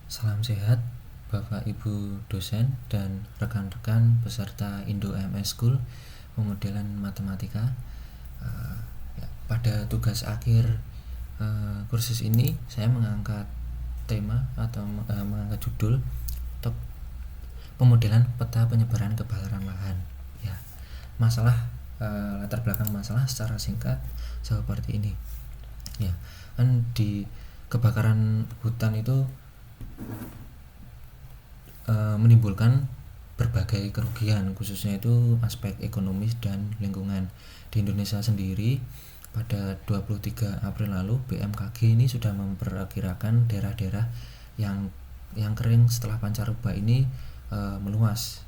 Salam sehat Bapak Ibu dosen dan rekan-rekan peserta Indo MS School pemodelan matematika. Pada tugas akhir kursus ini saya mengangkat tema atau mengangkat judul pemodelan peta penyebaran kebakaran lahan. Masalah latar belakang masalah secara singkat seperti ini. Kan di kebakaran hutan itu menimbulkan berbagai kerugian, khususnya itu aspek ekonomis dan lingkungan. Di Indonesia sendiri pada 23 April lalu BMKG ini sudah memperkirakan daerah-daerah yang kering setelah pancaroba ini meluas.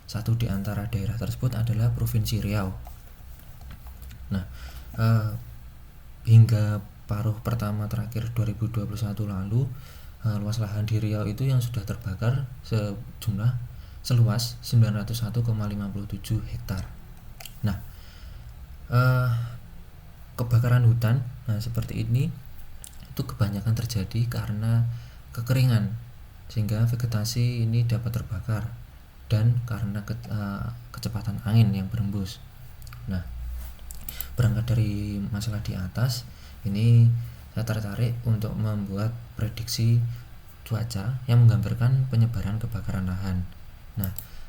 Satu di antara daerah tersebut adalah Provinsi Riau. Hingga paruh pertama terakhir 2021 lalu, luas lahan di Riau itu yang sudah terbakar seluas 901,57 hektar. Kebakaran hutan seperti ini itu kebanyakan terjadi karena kekeringan, sehingga vegetasi ini dapat terbakar, dan karena kecepatan angin yang berembus. Berangkat dari masalah di atas ini, saya tertarik untuk membuat prediksi cuaca yang menggambarkan penyebaran kebakaran lahan.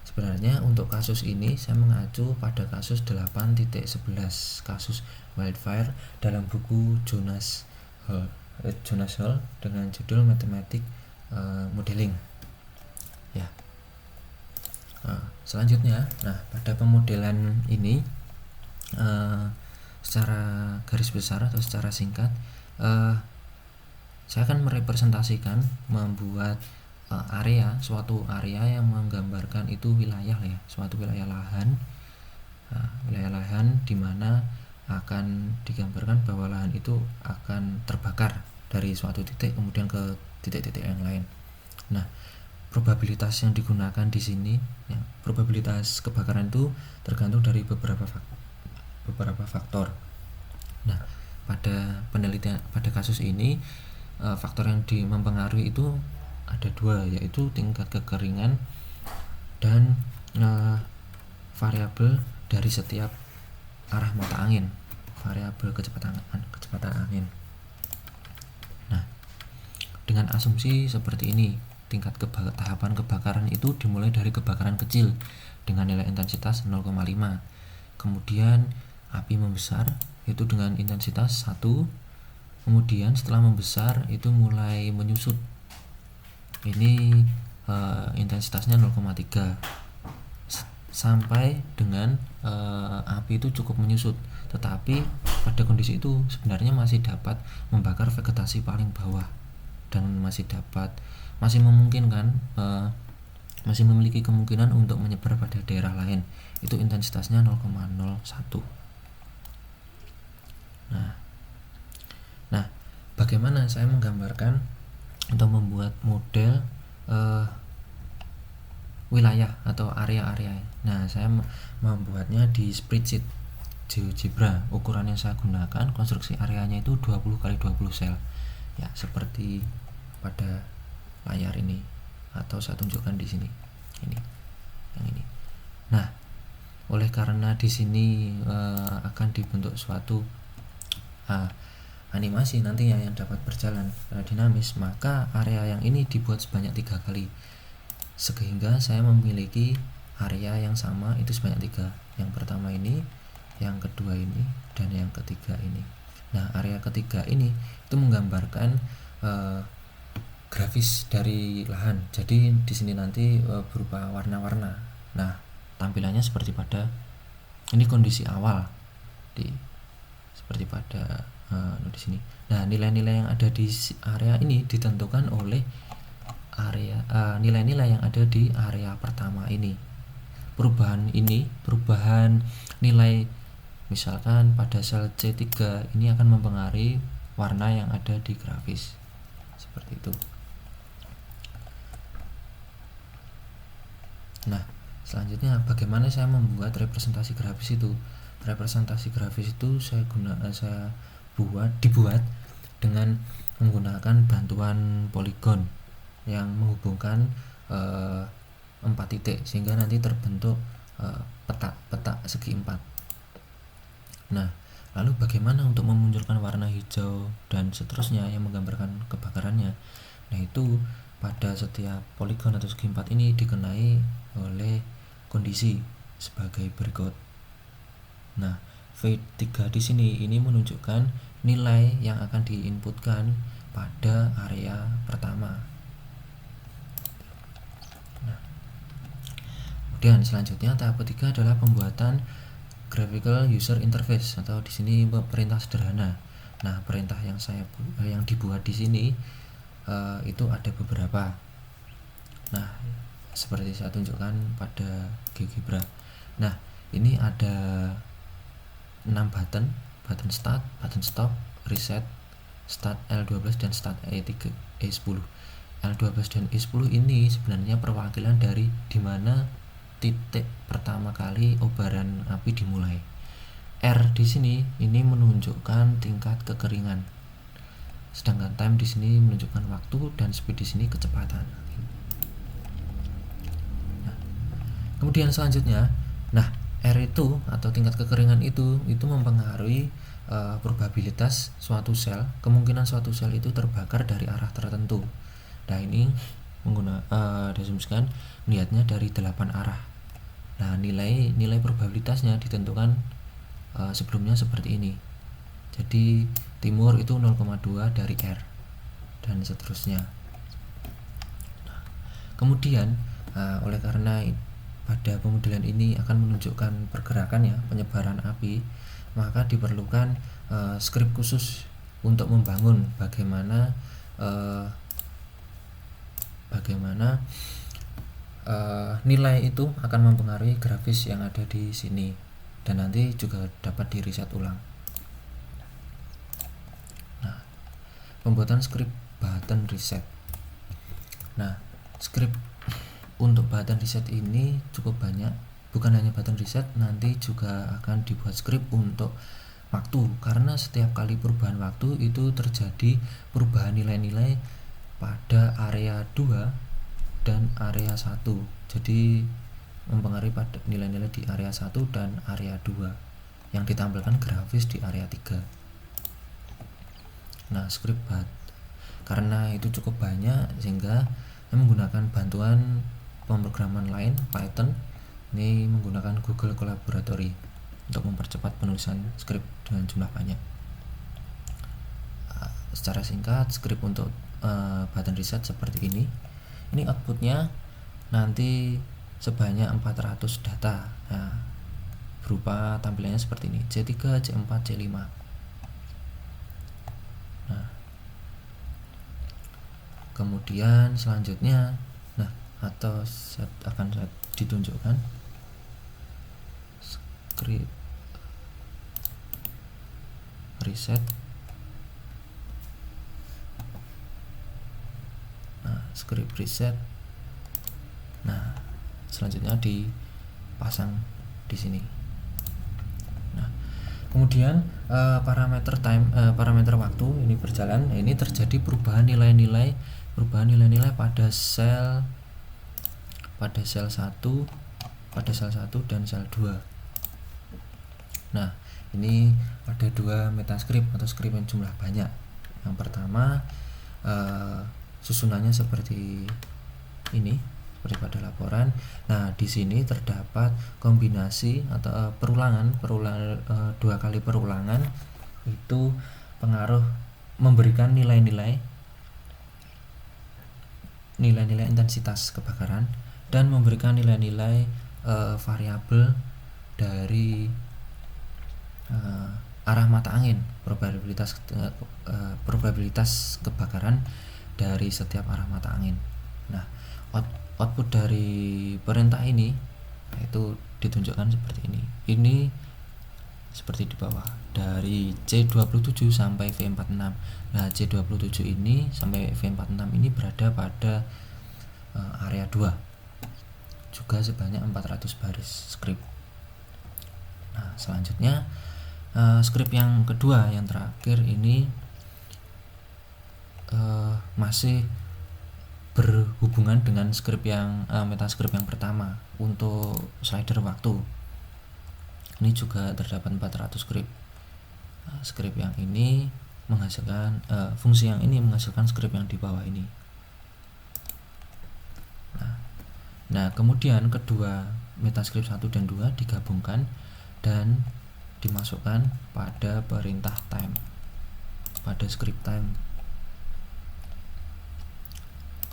Sebenarnya untuk kasus ini saya mengacu pada kasus 8.11 kasus wildfire dalam buku Jonas Hall dengan judul Mathematic Modeling. Selanjutnya, pada pemodelan ini secara garis besar atau secara singkat, saya akan merepresentasikan membuat suatu area yang menggambarkan itu suatu wilayah lahan, di mana akan digambarkan bahwa lahan itu akan terbakar dari suatu titik kemudian ke titik-titik yang lain. Probabilitas yang digunakan di sini, probabilitas kebakaran itu tergantung dari beberapa faktor. Pada penelitian pada kasus ini, faktor yang mempengaruhi itu ada dua, yaitu tingkat kekeringan dan variabel dari setiap arah mata angin, variabel kecepatan angin. Dengan asumsi seperti ini, tingkat tahapan kebakaran itu dimulai dari kebakaran kecil dengan nilai intensitas 0,5. Kemudian api membesar itu dengan intensitas 1. Kemudian setelah membesar itu mulai menyusut. Ini intensitasnya 0,3 sampai dengan api itu cukup menyusut, tetapi pada kondisi itu sebenarnya masih dapat membakar vegetasi paling bawah dan masih memungkinkan, masih memiliki kemungkinan untuk menyebar pada daerah lain. Itu intensitasnya 0,01. Bagaimana saya menggambarkan atau membuat model wilayah atau area-area. Saya membuatnya di spreadsheet GeoGebra. Ukuran yang saya gunakan, konstruksi areanya itu 20x20 sel. Seperti pada layar ini, atau saya tunjukkan di sini. Yang ini. Oleh karena di sini akan dibentuk suatu animasi nantinya yang dapat berjalan dinamis, maka area yang ini dibuat sebanyak 3 kali, sehingga saya memiliki area yang sama itu sebanyak 3. Yang pertama ini, yang kedua ini, dan yang ketiga ini. Area ketiga ini itu menggambarkan grafis dari lahan. Jadi di sini nanti berupa warna-warna. Tampilannya seperti pada ini kondisi awal seperti pada di sini. Nilai-nilai yang ada di area ini ditentukan oleh nilai-nilai yang ada di area pertama ini. Perubahan nilai, misalkan pada sel C3 ini akan mempengaruhi warna yang ada di grafis seperti itu. Selanjutnya, bagaimana saya membuat representasi grafis itu? Representasi grafis itu dibuat dengan menggunakan bantuan poligon. yang menghubungkan 4 titik sehingga nanti terbentuk peta segi 4. Nah, lalu bagaimana untuk memunculkan warna hijau dan seterusnya yang menggambarkan kebakarannya? Nah, itu pada setiap poligon atau segi 4 ini dikenai oleh kondisi sebagai berikut. Nah, V3 di sini ini menunjukkan nilai yang akan diinputkan pada area pertama. Nah, kemudian selanjutnya tahap ketiga adalah pembuatan graphical user interface atau di sini perintah sederhana. Nah, perintah yang dibuat di sini itu ada beberapa. Nah, seperti saya tunjukkan pada GeoGebra. Nah, ini ada 6 button start, button stop, reset, start L12 dan start E10. L12 dan E10 ini sebenarnya perwakilan dari dimana titik pertama kali obaran api dimulai. R di sini ini menunjukkan tingkat kekeringan, sedangkan time di sini menunjukkan waktu dan speed di sini kecepatan. Nah, kemudian selanjutnya, R itu atau tingkat kekeringan itu mempengaruhi probabilitas suatu sel, kemungkinan suatu sel itu terbakar dari arah tertentu. Nah, ini diasumsikan niatnya dari 8 arah. Nah, nilai probabilitasnya ditentukan sebelumnya seperti ini. Jadi timur itu 0,2 dari R dan seterusnya. Nah, kemudian oleh karena pada pemodelan ini akan menunjukkan pergerakan penyebaran api, maka diperlukan skrip khusus untuk membangun bagaimana nilai itu akan mempengaruhi grafis yang ada di sini dan nanti juga dapat di reset ulang. Nah, pembuatan skrip button reset. Nah, skrip untuk button reset ini cukup banyak. Bukan hanya button reset, nanti juga akan dibuat skrip untuk waktu, karena setiap kali perubahan waktu itu terjadi perubahan nilai-nilai pada area 2 dan area 1. Jadi mempengaruhi pada nilai-nilai di area 1 dan area 2 yang ditampilkan grafis di area 3. Nah, skrip karena itu cukup banyak sehingga menggunakan bantuan pemrograman lain, Python. Ini menggunakan Google Collaboratory untuk mempercepat penulisan skrip dengan jumlah banyak. Secara singkat, skrip untuk button reset seperti ini. Ini outputnya nanti sebanyak 400 data. Nah, berupa tampilannya seperti ini, C3, C4, C5. Nah, kemudian selanjutnya akan saya ditunjukkan skrip reset. Skrip reset. Nah, selanjutnya dipasang di sini. Nah, kemudian parameter waktu ini berjalan. Ini terjadi perubahan nilai-nilai pada sel 1, dan sel 2. Nah, ini ada 2 metascript atau skrip yang jumlah banyak. Yang pertama susunannya seperti ini, seperti pada laporan. Nah, di sini terdapat kombinasi atau perulangan 2 kali perulangan itu pengaruh memberikan nilai-nilai intensitas kebakaran dan memberikan nilai-nilai variabel dari arah mata angin, probabilitas kebakaran dari setiap arah mata angin. Nah, output dari perintah ini itu ditunjukkan seperti ini. Ini seperti di bawah, dari C27 sampai V46. Nah, C27 ini sampai V46 ini berada pada area 2, juga sebanyak 400 baris skrip. Nah, selanjutnya skrip yang kedua, yang terakhir ini masih berhubungan dengan script yang metascript yang pertama. Untuk slider waktu ini juga terdapat 400 script. Script yang ini menghasilkan fungsi yang ini menghasilkan script yang di bawah ini. Nah, kemudian kedua metascript 1 dan 2 digabungkan dan dimasukkan pada perintah time, pada script time.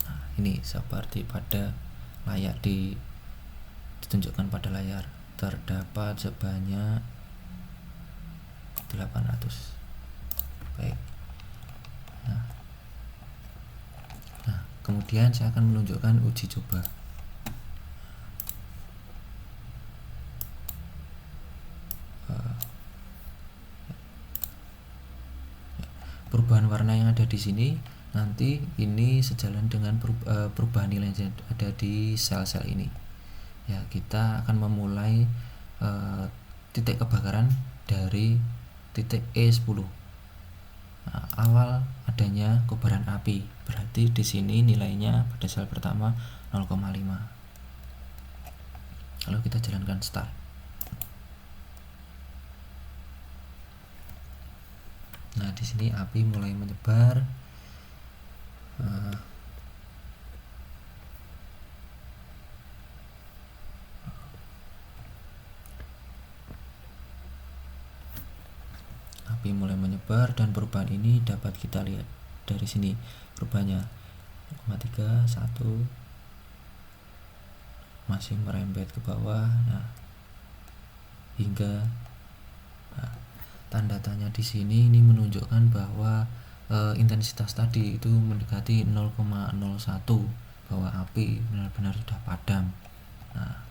Nah, ini seperti pada layar ditunjukkan pada layar, terdapat sebanyak 800. Baik. Nah, kemudian saya akan menunjukkan uji coba. Perubahan warna yang ada di sini nanti ini sejalan dengan perubahan nilai yang ada di sel-sel ini. Ya, kita akan memulai titik kebakaran dari titik E10. Nah, awal adanya kobaran api, berarti di sini nilainya pada sel pertama 0,5. Lalu kita jalankan start. Nah, di sini api mulai menyebar. Api mulai menyebar dan perubahan ini dapat kita lihat dari sini. Perubahannya 0,3, 1 masih merembet ke bawah. Nah, hingga tanda tanya di sini ini menunjukkan bahwa intensitas tadi itu mendekati 0,01, bahwa api benar-benar sudah padam. Nah,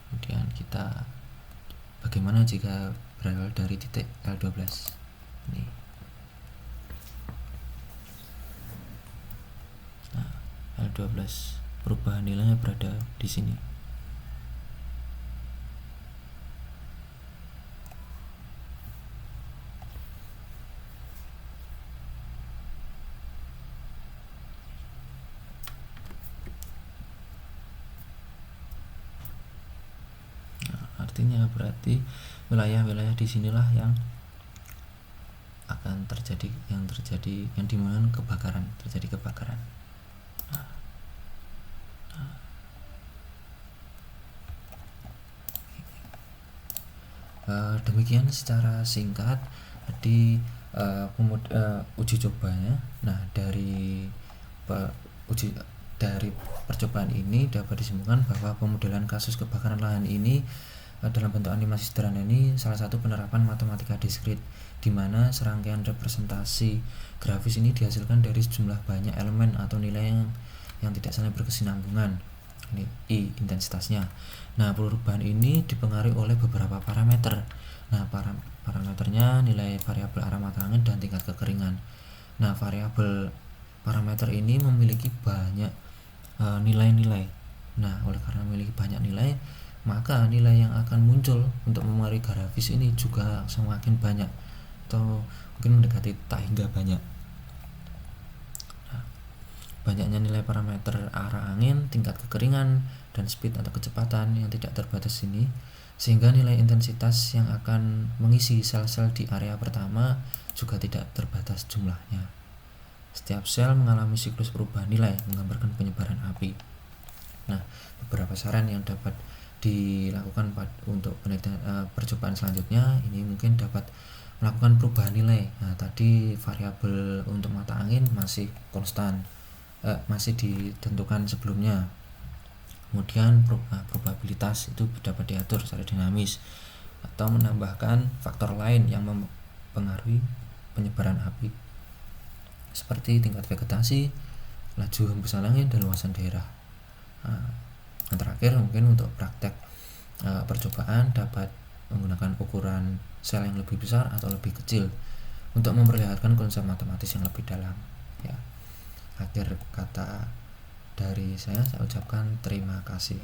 kemudian kita bagaimana jika berawal dari titik L12 ini. Nah, L12 perubahan nilainya berada di sini. Artinya berarti wilayah-wilayah di sinilah yang akan terjadi yang dimana terjadi kebakaran. Demikian secara singkat di uji cobanya. Nah, dari percobaan ini dapat disimpulkan bahwa pemodelan kasus kebakaran lahan ini dalam bentuk animasi sederhana ini salah satu penerapan matematika diskrit, di mana serangkaian representasi grafis ini dihasilkan dari sejumlah banyak elemen atau nilai yang tidak saling berkesinambungan. Ini I intensitasnya. Nah, perubahan ini dipengaruhi oleh beberapa parameter. Nah, parameternya nilai variabel arah mata angin dan tingkat kekeringan. Nah, variabel parameter ini memiliki banyak nilai-nilai. Nah, oleh karena memiliki banyak nilai, maka nilai yang akan muncul untuk mempengaruhi grafis ini juga semakin banyak, atau mungkin mendekati tak hingga banyak. Nah, banyaknya nilai parameter arah angin, tingkat kekeringan, dan speed atau kecepatan yang tidak terbatas ini, sehingga nilai intensitas yang akan mengisi sel-sel di area pertama juga tidak terbatas jumlahnya. Setiap sel mengalami siklus perubahan nilai menggambarkan penyebaran api. Nah, beberapa saran yang dapat dilakukan untuk penelitian percobaan selanjutnya ini mungkin dapat melakukan perubahan nilai. Nah, tadi variabel untuk mata angin masih konstan, masih ditentukan sebelumnya. Kemudian probabilitas itu dapat diatur secara dinamis, atau menambahkan faktor lain yang mempengaruhi penyebaran api seperti tingkat vegetasi, laju hembusan angin, dan luasan daerah. Yang terakhir, mungkin untuk praktek percobaan dapat menggunakan ukuran sel yang lebih besar atau lebih kecil untuk memperlihatkan konsep matematis yang lebih dalam. Ya, akhir kata dari saya ucapkan terima kasih.